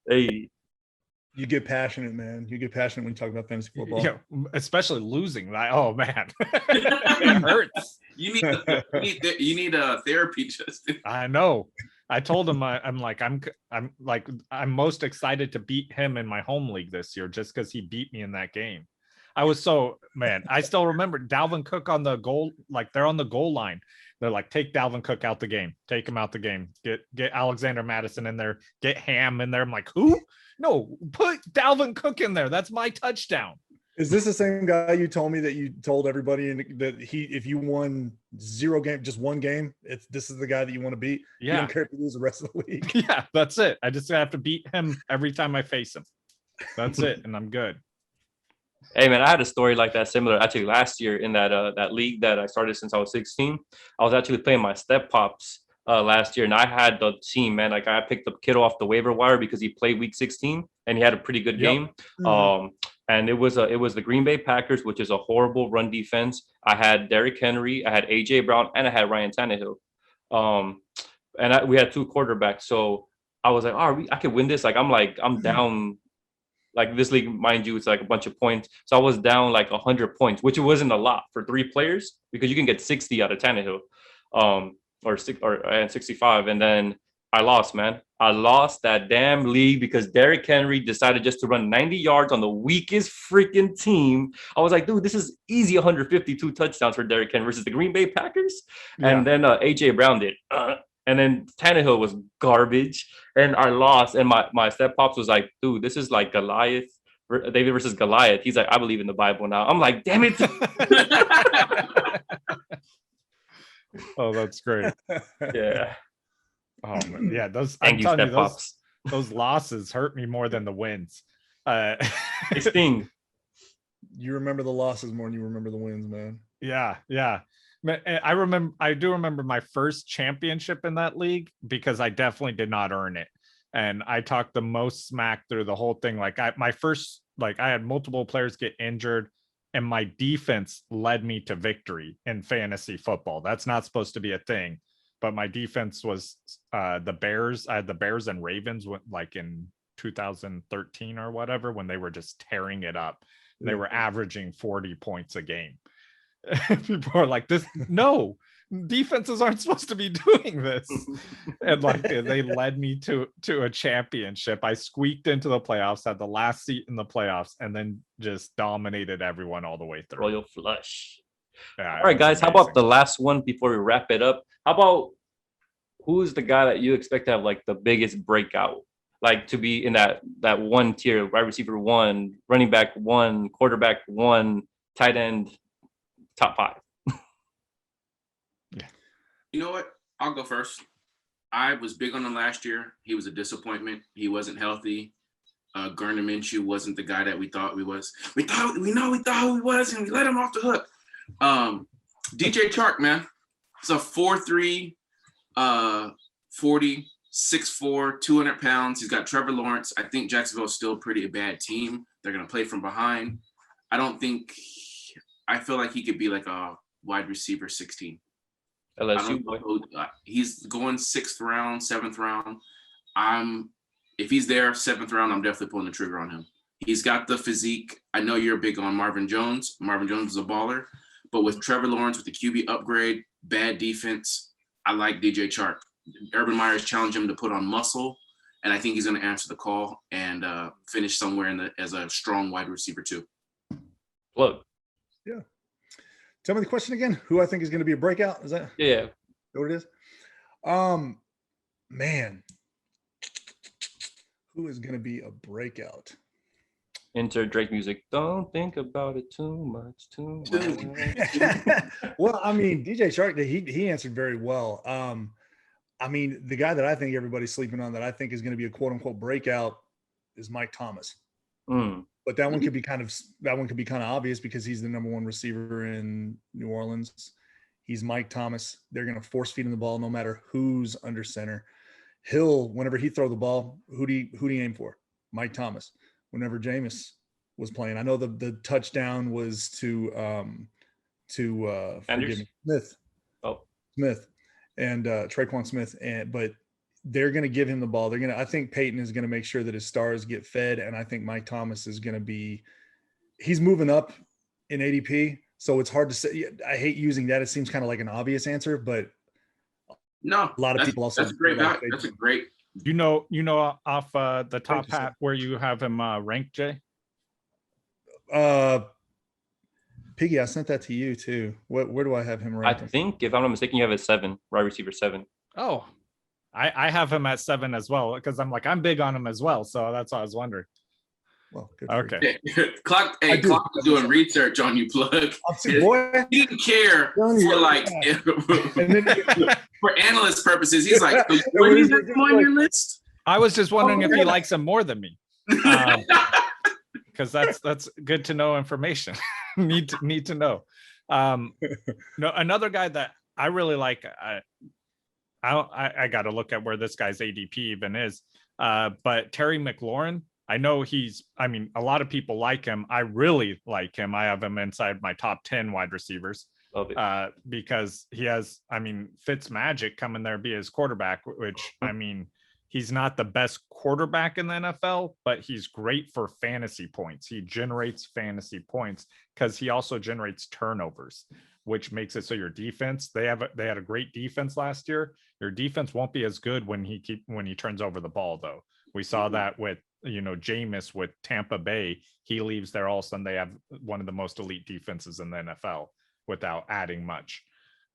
Hey,
You get passionate, man. You get passionate when you talk about fantasy football.
Yeah, especially losing. Like, oh man, it hurts.
You need a therapy, Justin.
I know. I told him I'm most excited to beat him in my home league this year just because he beat me in that game. I was I still remember Dalvin Cook on the goal, like they're on the goal line. They're like, take Dalvin Cook out the game, take him out the game, get Alexander Madison in there, get Ham in there. I'm like, who? No, put Dalvin Cook in there. That's my touchdown.
Is this the same guy you told me that you told everybody that if you won 0 game, just 1 game, this is the guy that you want to beat?
Yeah.
You don't care if you lose the rest of the league.
Yeah, that's it. I just have to beat him every time I face him. That's it, and I'm good.
Hey man, I had a story like that similar actually last year in that league that I started since I was 16. I was actually playing my step pops last year, and I had the team, man. Like I picked up Kittle off the waiver wire because he played week 16 and he had a pretty good game. And it was the Green Bay Packers, which is a horrible run defense. I had Derrick Henry, I had AJ Brown, and I had Ryan Tannehill. We had 2 quarterbacks, so I was like, I could win this. I'm down. Like this league, mind you, it's like a bunch of points. So I was down like 100 points, which wasn't a lot for 3 players because you can get 60 out of Tannehill, or 65. And then I lost, man. I lost that damn league because Derrick Henry decided just to run 90 yards on the weakest freaking team. I was like, dude, this is easy 152 touchdowns for Derrick Henry versus the Green Bay Packers. Yeah. And then AJ Brown did. And then Tannehill was garbage, and I lost. And my step pops was like, dude, this is like David versus Goliath. He's like, I believe in the Bible now. I'm like, damn it.
Oh, that's great.
Yeah.
Oh man. Yeah, those those losses hurt me more than the wins.
They sting.
You remember the losses more than you remember the wins, man.
Yeah. I do remember my first championship in that league because I definitely did not earn it. And I talked the most smack through the whole thing. Like I had multiple players get injured, and my defense led me to victory in fantasy football. That's not supposed to be a thing, but my defense was the Bears. I had the Bears and Ravens like in 2013 or whatever, when they were just tearing it up. They were averaging 40 points a game. People are like, no, defenses aren't supposed to be doing this. And like they led me to a championship. I squeaked into the playoffs, had the last seat in the playoffs, and then just dominated everyone all the way through.
Royal flush.
Yeah,
all right, guys, how about the last one before we wrap it up? How about who's the guy that you expect to have like the biggest breakout? Like to be in that one tier, wide receiver 1, running back 1, quarterback 1, tight end top 5.
Yeah.
You know what? I'll go first. I was big on him last year. He was a disappointment. He wasn't healthy. Gardner Minshew wasn't the guy that we thought he was. We thought he was, and we let him off the hook. DJ Chark, man. It's a 4'3", 40, 6'4", 200 pounds. He's got Trevor Lawrence. I think Jacksonville's still pretty a bad team. They're going to play from behind. I feel like he could be like a wide receiver 16.
LSU boy.
He's going 6th round, 7th round. If he's there 7th round, I'm definitely pulling the trigger on him. He's got the physique. I know you're big on Marvin Jones. Marvin Jones is a baller. But with Trevor Lawrence, with the QB upgrade, bad defense, I like DJ Chark. Urban Meyer's challenged him to put on muscle, and I think he's going to answer the call and finish somewhere as a strong wide receiver too.
Look.
Yeah. Tell me the question again. Who I think is going to be a breakout? Is that?
Yeah.
What it is? Man. Who is going to be a breakout?
Enter Drake music. Don't think about it too much.
Well, I mean, DJ Chark, he answered very well. I mean, the guy that I think everybody's sleeping on that I think is going to be a quote unquote breakout is Mike Thomas. But that one could be kind of obvious because he's the number 1 receiver in New Orleans. He's Mike Thomas. They're going to force feed him the ball no matter who's under center. Whenever he throw the ball, who'd he aim for? Mike Thomas. Whenever Jameis was playing, I know the touchdown was to Smith.
Oh,
Smith and Traquan Smith, but they're going to give him the ball. I think Peyton is going to make sure that his stars get fed. And I think Mike Thomas is going to he's moving up in ADP. So it's hard to say. I hate using that. It seems kind of like an obvious answer, but
no,
a lot of people also.
That's great. That's a great.
You know, off the top hat where you have him ranked, Jay?
Piggy, I sent that to you too. Where do I have him ranked?
I think, if I'm not mistaken, you have it 7, wide receiver 7.
Oh, I have him at 7 as well because I'm big on him as well. So that's what I was wondering.
Well, good.
Okay.
Clock is doing research on you, Plug.
Boy,
He didn't care for analyst purposes. He's like, "What is that on your list?"
I was just wondering if he likes him more than me, because that's good to know information. need to know. No, another guy that I really like. I got to look at where this guy's ADP even is. But Terry McLaurin. I know a lot of people like him. I really like him. I have him inside my top 10 wide receivers because he has, Fitz Magic coming there be his quarterback, which, he's not the best quarterback in the NFL, but he's great for fantasy points. He generates fantasy points because he also generates turnovers, which makes it so your defense, they had a great defense last year. Your defense won't be as good when he turns over the ball, though. We saw that with Jameis with Tampa Bay. He leaves there, all of a sudden they have one of the most elite defenses in the NFL without adding much.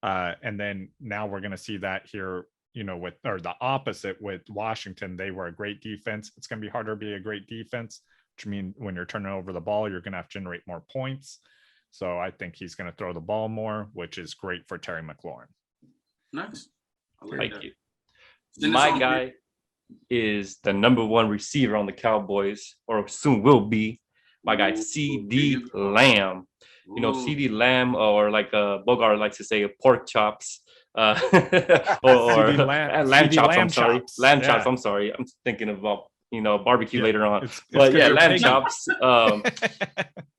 And then now we're going to see that here, with the opposite with Washington. They were a great defense. It's going to be harder to be a great defense, which means when you're turning over the ball, you're going to have to generate more points. So I think he's going to throw the ball more, which is great for Terry McLaurin.
Nice.
Thank you. My guy is the number 1 receiver on the Cowboys, or soon will be. My guy, CD Lamb. CD Lamb, or like Bogart likes to say, pork chops, or lamb chops. I'm sorry, lamb chops. I'm sorry. I'm thinking about barbecue later on. But yeah, lamb chops.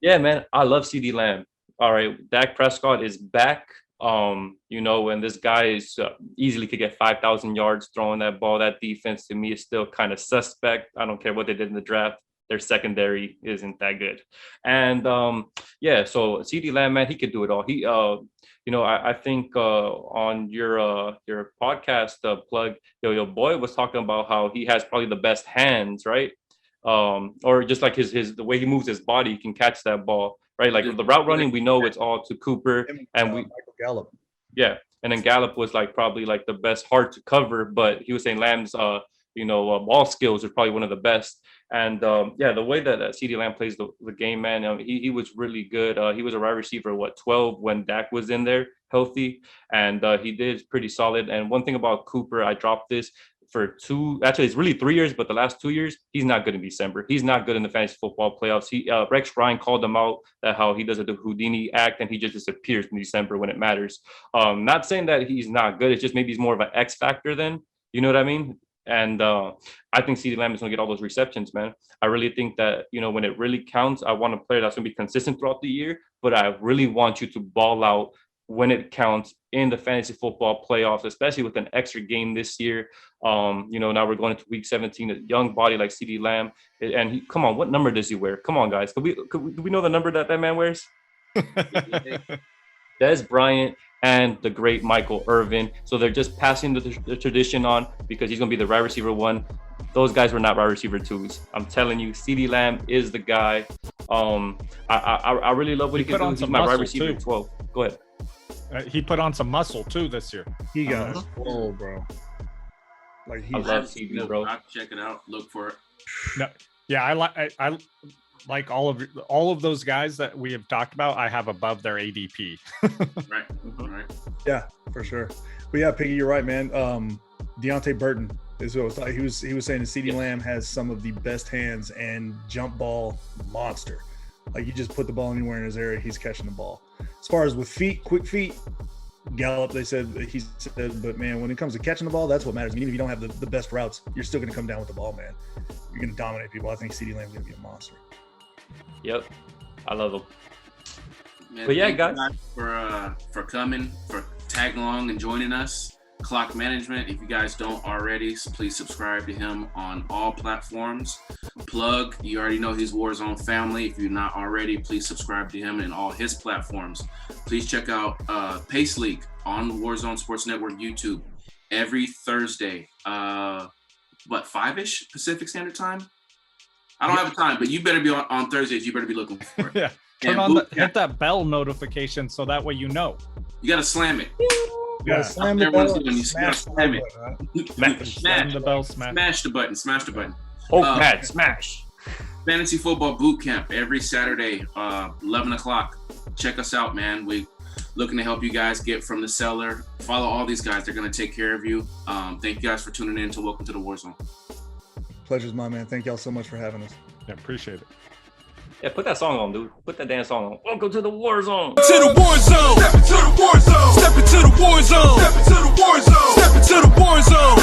Yeah, man, I love CD Lamb. All right, Dak Prescott is back. When this guy is easily could get 5,000 yards throwing that ball, that defense to me is still kind of suspect. I don't care what they did in the draft. Their secondary isn't that good. And so CD Lamb, man, he could do it all. He, I think on your podcast Plug, your boy was talking about how he has probably the best hands, right? Or just like the way he moves his body, he can catch that ball. Right, like the route running, we know it's all to Cooper and Michael
Gallup.
Yeah, and then Gallup was probably the best hard to cover, but he was saying Lamb's ball skills are probably one of the best. And the way that CeeDee Lamb plays the game, man, he was really good. He was a wide receiver 12 when Dak was in there healthy, and he did pretty solid. And one thing about Cooper, I dropped this for it's really 3 years, but the last 2 years, he's not good in December. He's not good in the fantasy football playoffs. Rex Ryan called him out that how he does the Houdini act and he just disappears in December when it matters. Not saying that he's not good. It's just maybe he's more of an X factor then. You know what I mean? And I think CeeDee Lamb is going to get all those receptions, man. I really think that, when it really counts, I want a player that's going to be consistent throughout the year, but I really want you to ball out when it counts in the fantasy football playoffs, especially with an extra game this year. Now we're going into week 17, a young body like CeeDee Lamb. And come on, what number does he wear? Come on, guys. Do we know the number that man wears? Des Bryant and the great Michael Irvin. So they're just passing the tradition on because he's going to be the wide receiver 1. Those guys were not wide receiver 2s. I'm telling you, CeeDee Lamb is the guy. I really love what he can do. He's my wide receiver 12. Go ahead.
He put on some muscle too this year.
He got swole, bro.
I love CeeDee, bro.
I'll check it out. Look for it.
No, yeah, I like all of those guys that we have talked about. I have above their ADP.
Right. All right.
Yeah, for sure. But yeah, Piggy, you're right, man. Deontay Burton is what he was saying that CeeDee Lamb has some of the best hands and jump ball monster. Like you just put the ball anywhere in his area, he's catching the ball. As far as with feet, quick feet, Gallup, he said, but man, when it comes to catching the ball, that's what matters. I mean, even if you don't have the best routes, you're still going to come down with the ball, man. You're going to dominate people. I think CeeDee Lamb's going to be a monster.
Yep. I love him.
Man,
but yeah, guys,
for coming, for tagging along and joining us. Clock Management. If you guys don't already, please subscribe to him on all platforms. Plug, you already know he's Warzone family. If you're not already, please subscribe to him in all his platforms. Please check out Pace League on Warzone Sports Network YouTube every Thursday. 5-ish Pacific Standard Time? I don't have a time, but you better be on Thursdays. You better be looking for it.
Yeah.
And
Hit that bell notification so that way you know.
You got to slam it.
Yeah.
Slam the
Everyone's
bell,
doing these-
smash
slam
the
it.
button, right?
Slam the bell, smash.
Smash the button. Smash the button.
Hope Matt, smash.
Fantasy Football Bootcamp every Saturday, 11 o'clock. Check us out, man. We looking to help you guys get from the cellar. Follow all these guys. They're going to take care of you. Thank you guys for tuning in to Welcome to the Warzone.
Pleasure's mine, man. Thank y'all so much for having us.
Yeah, appreciate it.
Yeah, put that song on, dude. Put that damn song on. Welcome to the war zone.
To the war zone. Step into the war zone. Step into the war zone. Step into the war zone. Step into the war zone.